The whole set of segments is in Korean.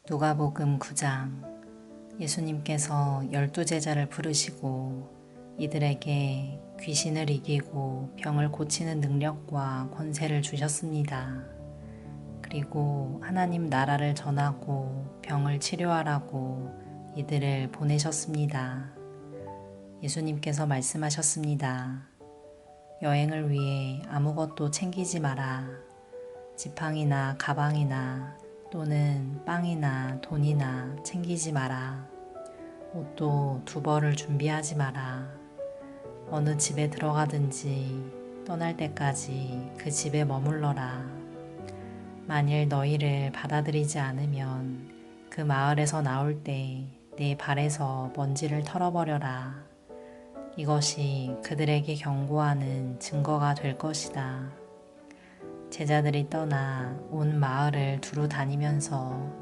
누가복음 9장. 예수님께서 12제자를 부르시고 이들에게 귀신을 이기고 병을 고치는 능력과 권세를 주셨습니다. 그리고 하나님 나라를 전하고 병을 치료하라고 이들을 보내셨습니다. 예수님께서 말씀하셨습니다. 여행을 위해 아무것도 챙기지 마라. 지팡이나 가방이나 또는 빵이나 돈이나 챙기지 마라. 옷도 두 벌을 준비하지 마라. 어느 집에 들어가든지 떠날 때까지 그 집에 머물러라. 만일 너희를 받아들이지 않으면 그 마을에서 나올 때 내 발에서 먼지를 털어버려라. 이것이 그들에게 경고하는 증거가 될 것이다. 제자들이 떠나 온 마을을 두루 다니면서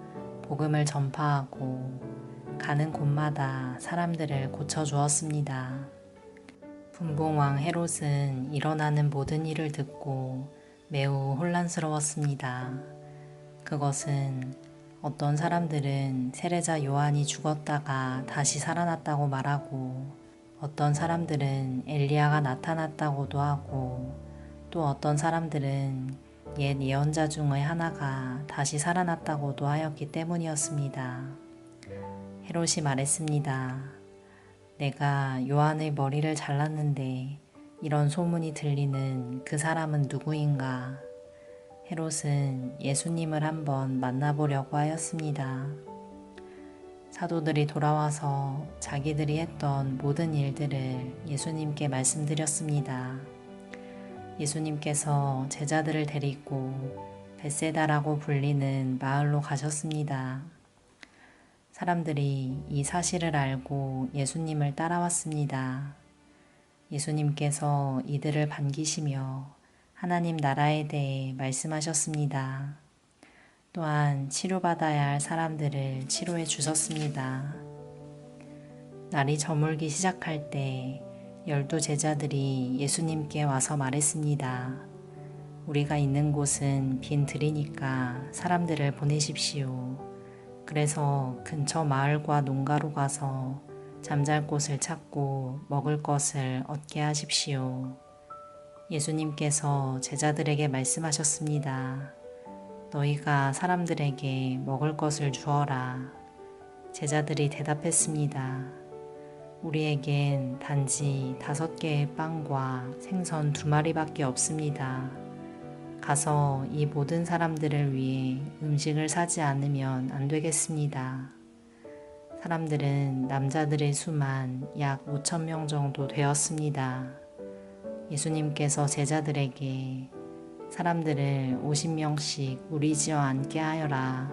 복음을 전파하고 가는 곳마다 사람들을 고쳐주었습니다. 분봉왕 헤롯은 일어나는 모든 일을 듣고 매우 혼란스러웠습니다. 그것은 어떤 사람들은 세례자 요한이 죽었다가 다시 살아났다고 말하고 어떤 사람들은 엘리야가 나타났다고도 하고 또 어떤 사람들은 옛 예언자 중의 하나가 다시 살아났다고도 하였기 때문이었습니다. 헤롯이 말했습니다. 내가 요한의 머리를 잘랐는데 이런 소문이 들리는 그 사람은 누구인가? 헤롯은 예수님을 한번 만나보려고 하였습니다. 사도들이 돌아와서 자기들이 했던 모든 일들을 예수님께 말씀드렸습니다. 예수님께서 제자들을 데리고 벳세다라고 불리는 마을로 가셨습니다. 사람들이 이 사실을 알고 예수님을 따라왔습니다. 예수님께서 이들을 반기시며 하나님 나라에 대해 말씀하셨습니다. 또한 치료받아야 할 사람들을 치료해 주셨습니다. 날이 저물기 시작할 때 12제자들이 예수님께 와서 말했습니다. 우리가 있는 곳은 빈 들이니까 사람들을 보내십시오. 그래서 근처 마을과 농가로 가서 잠잘 곳을 찾고 먹을 것을 얻게 하십시오. 예수님께서 제자들에게 말씀하셨습니다. 너희가 사람들에게 먹을 것을 주어라. 제자들이 대답했습니다. 우리에겐 단지 5개의 빵과 생선 2마리밖에 없습니다. 가서 이 모든 사람들을 위해 음식을 사지 않으면 안 되겠습니다. 사람들은 남자들의 수만 약 5,000명 정도 되었습니다. 예수님께서 제자들에게 사람들을 50명씩 무리지어 앉게 하여라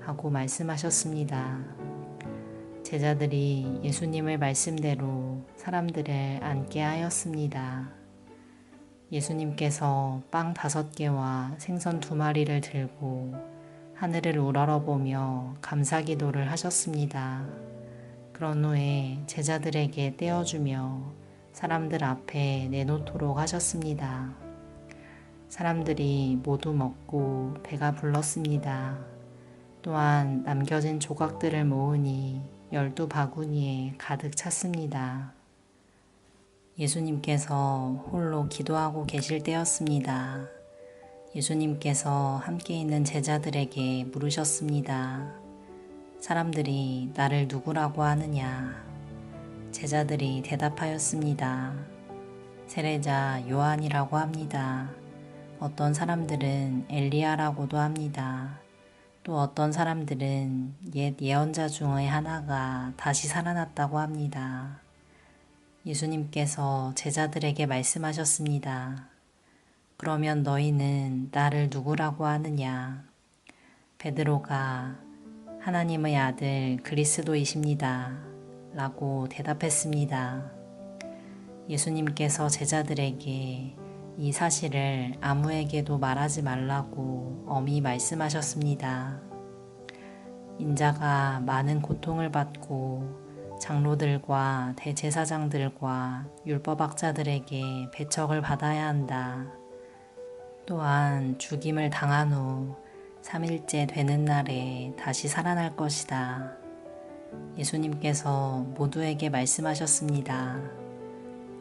하고 말씀하셨습니다. 제자들이 예수님의 말씀대로 사람들을 앉게 하였습니다. 예수님께서 빵 5개와 생선 2마리를 들고 하늘을 우러러보며 감사기도를 하셨습니다. 그런 후에 제자들에게 떼어주며 사람들 앞에 내놓도록 하셨습니다. 사람들이 모두 먹고 배가 불렀습니다. 또한 남겨진 조각들을 모으니 12바구니에 가득 찼습니다. 예수님께서 홀로 기도하고 계실 때였습니다. 예수님께서 함께 있는 제자들에게 물으셨습니다. 사람들이 나를 누구라고 하느냐? 제자들이 대답하였습니다. 세례자 요한이라고 합니다. 어떤 사람들은 엘리야라고도 합니다. 또 어떤 사람들은 옛 예언자 중의 하나가 다시 살아났다고 합니다. 예수님께서 제자들에게 말씀하셨습니다. 그러면 너희는 나를 누구라고 하느냐? 베드로가 하나님의 아들 그리스도이십니다. 라고 대답했습니다. 예수님께서 제자들에게 이 사실을 아무에게도 말하지 말라고 엄히 말씀하셨습니다. 인자가 많은 고통을 받고 장로들과 대제사장들과 율법학자들에게 배척을 받아야 한다. 또한 죽임을 당한 후 3일째 되는 날에 다시 살아날 것이다. 예수님께서 모두에게 말씀하셨습니다.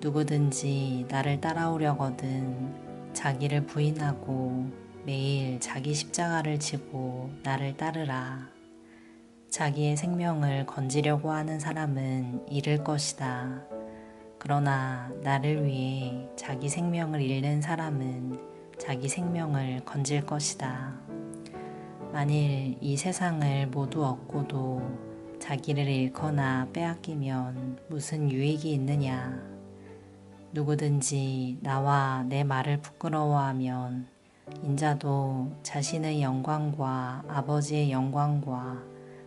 누구든지 나를 따라오려거든 자기를 부인하고 매일 자기 십자가를 지고 나를 따르라. 자기의 생명을 건지려고 하는 사람은 잃을 것이다. 그러나 나를 위해 자기 생명을 잃는 사람은 자기 생명을 건질 것이다. 만일 이 세상을 모두 얻고도 자기를 잃거나 빼앗기면 무슨 유익이 있느냐? 누구든지 나와 내 말을 부끄러워하면 인자도 자신의 영광과 아버지의 영광과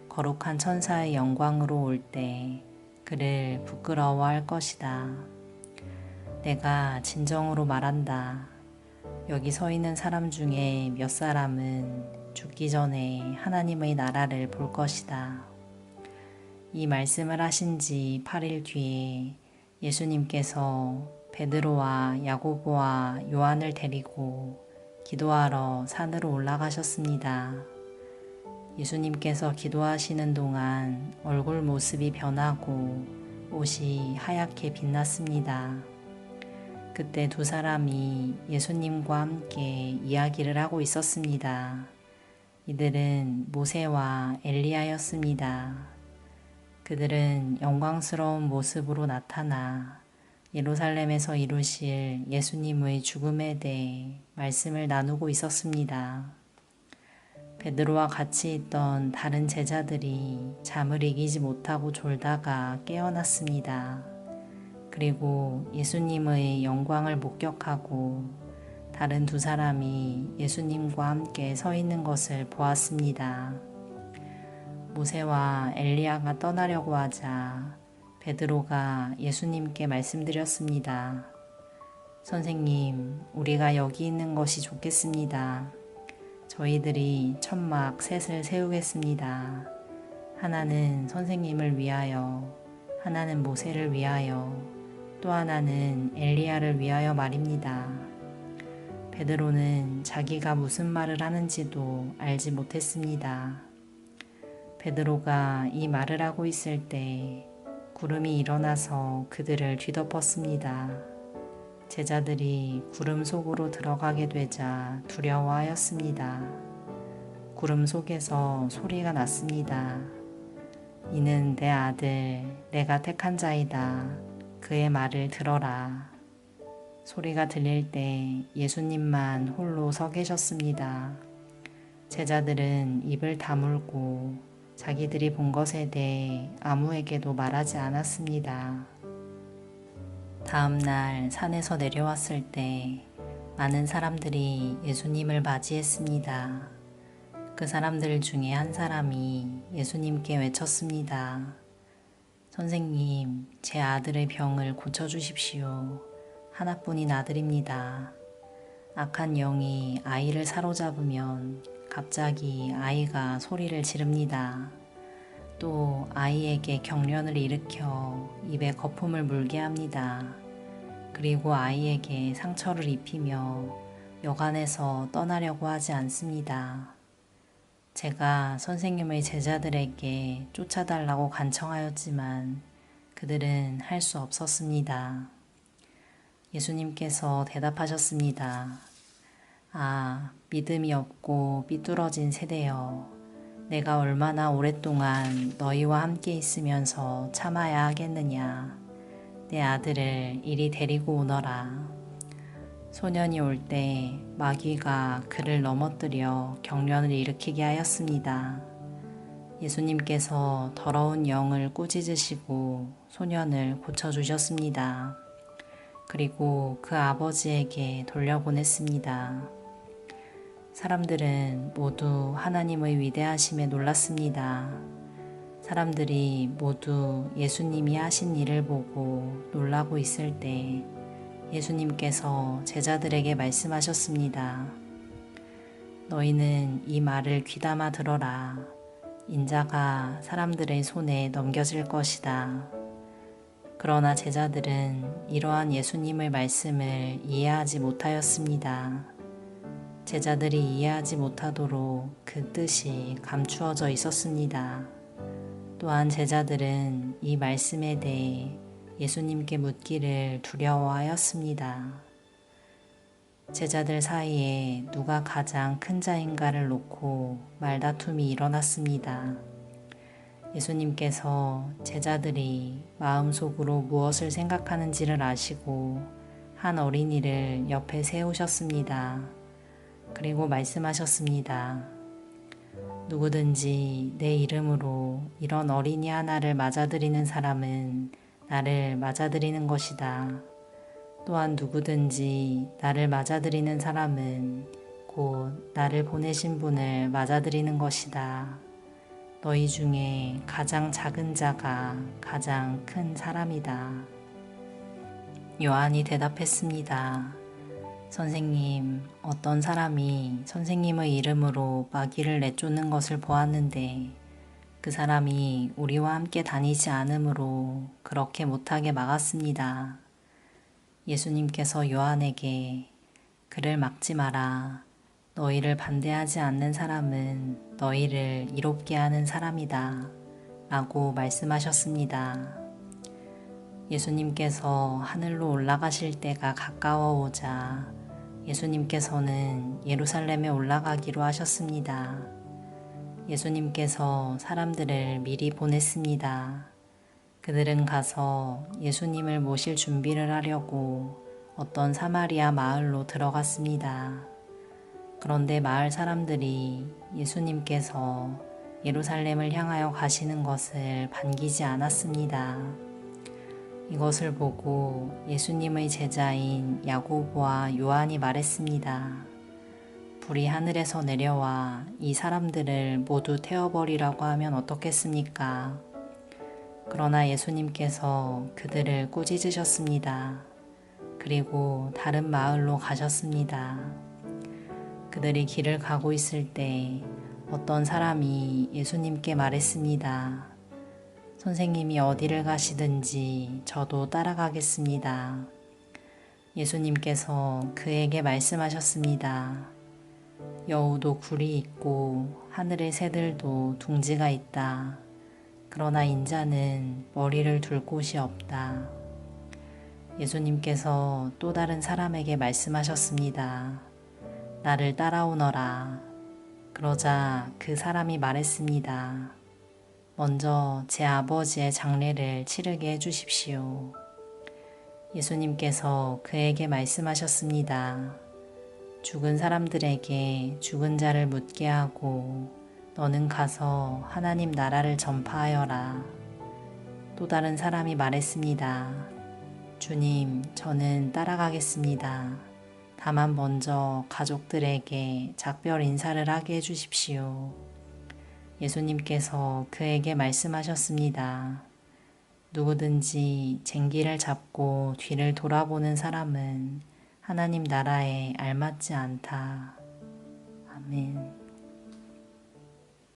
거룩한 천사의 영광으로 올 때 그를 부끄러워할 것이다. 내가 진정으로 말한다. 여기 서 있는 사람 중에 몇 사람은 죽기 전에 하나님의 나라를 볼 것이다. 이 말씀을 하신 지 8일 뒤에 예수님께서 베드로와 야고보와 요한을 데리고 기도하러 산으로 올라가셨습니다. 예수님께서 기도하시는 동안 얼굴 모습이 변하고 옷이 하얗게 빛났습니다. 그때 두 사람이 예수님과 함께 이야기를 하고 있었습니다. 이들은 모세와 엘리야였습니다. 그들은 영광스러운 모습으로 나타나 예루살렘에서 이루실 예수님의 죽음에 대해 말씀을 나누고 있었습니다. 베드로와 같이 있던 다른 제자들이 잠을 이기지 못하고 졸다가 깨어났습니다. 그리고 예수님의 영광을 목격하고 다른 두 사람이 예수님과 함께 서 있는 것을 보았습니다. 모세와 엘리야가 떠나려고 하자 베드로가 예수님께 말씀드렸습니다. 선생님, 우리가 여기 있는 것이 좋겠습니다. 저희들이 천막 셋을 세우겠습니다. 하나는 선생님을 위하여, 하나는 모세를 위하여, 또 하나는 엘리야를 위하여 말입니다. 베드로는 자기가 무슨 말을 하는지도 알지 못했습니다. 베드로가 이 말을 하고 있을 때 구름이 일어나서 그들을 뒤덮었습니다. 제자들이 구름 속으로 들어가게 되자 두려워하였습니다. 구름 속에서 소리가 났습니다. 이는 내 아들, 내가 택한 자이다. 그의 말을 들어라. 소리가 들릴 때 예수님만 홀로 서 계셨습니다. 제자들은 입을 다물고 자기들이 본 것에 대해 아무에게도 말하지 않았습니다. 다음 날 산에서 내려왔을 때 많은 사람들이 예수님을 맞이했습니다. 그 사람들 중에 한 사람이 예수님께 외쳤습니다. 선생님, 제 아들의 병을 고쳐주십시오. 하나뿐인 아들입니다. 악한 영이 아이를 사로잡으면 갑자기 아이가 소리를 지릅니다. 또 아이에게 경련을 일으켜 입에 거품을 물게 합니다. 그리고 아이에게 상처를 입히며 여간에서 떠나려고 하지 않습니다. 제가 선생님의 제자들에게 쫓아달라고 간청하였지만 그들은 할 수 없었습니다. 예수님께서 대답하셨습니다. 아, 믿음이 없고 삐뚤어진 세대여, 내가 얼마나 오랫동안 너희와 함께 있으면서 참아야 하겠느냐. 내 아들을 이리 데리고 오너라. 소년이 올 때 마귀가 그를 넘어뜨려 경련을 일으키게 하였습니다. 예수님께서 더러운 영을 꾸짖으시고 소년을 고쳐주셨습니다. 그리고 그 아버지에게 돌려보냈습니다. 사람들은 모두 하나님의 위대하심에 놀랐습니다. 사람들이 모두 예수님이 하신 일을 보고 놀라고 있을 때 예수님께서 제자들에게 말씀하셨습니다. 너희는 이 말을 귀담아 들어라. 인자가 사람들의 손에 넘겨질 것이다. 그러나 제자들은 이러한 예수님의 말씀을 이해하지 못하였습니다. 제자들이 이해하지 못하도록 그 뜻이 감추어져 있었습니다. 또한 제자들은 이 말씀에 대해 예수님께 묻기를 두려워하였습니다. 제자들 사이에 누가 가장 큰 자인가를 놓고 말다툼이 일어났습니다. 예수님께서 제자들이 마음속으로 무엇을 생각하는지를 아시고 한 어린이를 옆에 세우셨습니다. 그리고 말씀하셨습니다. 누구든지 내 이름으로 이런 어린이 하나를 맞아들이는 사람은 나를 맞아들이는 것이다. 또한 누구든지 나를 맞아들이는 사람은 곧 나를 보내신 분을 맞아들이는 것이다. 너희 중에 가장 작은 자가 가장 큰 사람이다. 요한이 대답했습니다. 선생님, 어떤 사람이 선생님의 이름으로 마귀를 내쫓는 것을 보았는데 그 사람이 우리와 함께 다니지 않으므로 그렇게 못하게 막았습니다. 예수님께서 요한에게 그를 막지 마라. 너희를 반대하지 않는 사람은 너희를 이롭게 하는 사람이다. 라고 말씀하셨습니다. 예수님께서 하늘로 올라가실 때가 가까워 오자 예수님께서는 예루살렘에 올라가기로 하셨습니다. 예수님께서 사람들을 미리 보냈습니다. 그들은 가서 예수님을 모실 준비를 하려고 어떤 사마리아 마을로 들어갔습니다. 그런데 마을 사람들이 예수님께서 예루살렘을 향하여 가시는 것을 반기지 않았습니다. 이것을 보고 예수님의 제자인 야고보와 요한이 말했습니다. 불이 하늘에서 내려와 이 사람들을 모두 태워버리라고 하면 어떻겠습니까? 그러나 예수님께서 그들을 꾸짖으셨습니다. 그리고 다른 마을로 가셨습니다. 그들이 길을 가고 있을 때 어떤 사람이 예수님께 말했습니다. 선생님이 어디를 가시든지 저도 따라가겠습니다. 예수님께서 그에게 말씀하셨습니다. 여우도 굴이 있고 하늘의 새들도 둥지가 있다. 그러나 인자는 머리를 둘 곳이 없다. 예수님께서 또 다른 사람에게 말씀하셨습니다. 나를 따라오너라. 그러자 그 사람이 말했습니다. 먼저 제 아버지의 장례를 치르게 해주십시오. 예수님께서 그에게 말씀하셨습니다. 죽은 사람들에게 죽은 자를 묻게 하고 너는 가서 하나님 나라를 전파하여라. 또 다른 사람이 말했습니다. 주님, 저는 따라가겠습니다. 다만 먼저 가족들에게 작별 인사를 하게 해주십시오. 예수님께서 그에게 말씀하셨습니다. 누구든지 쟁기를 잡고 뒤를 돌아보는 사람은 하나님 나라에 알맞지 않다. 아멘.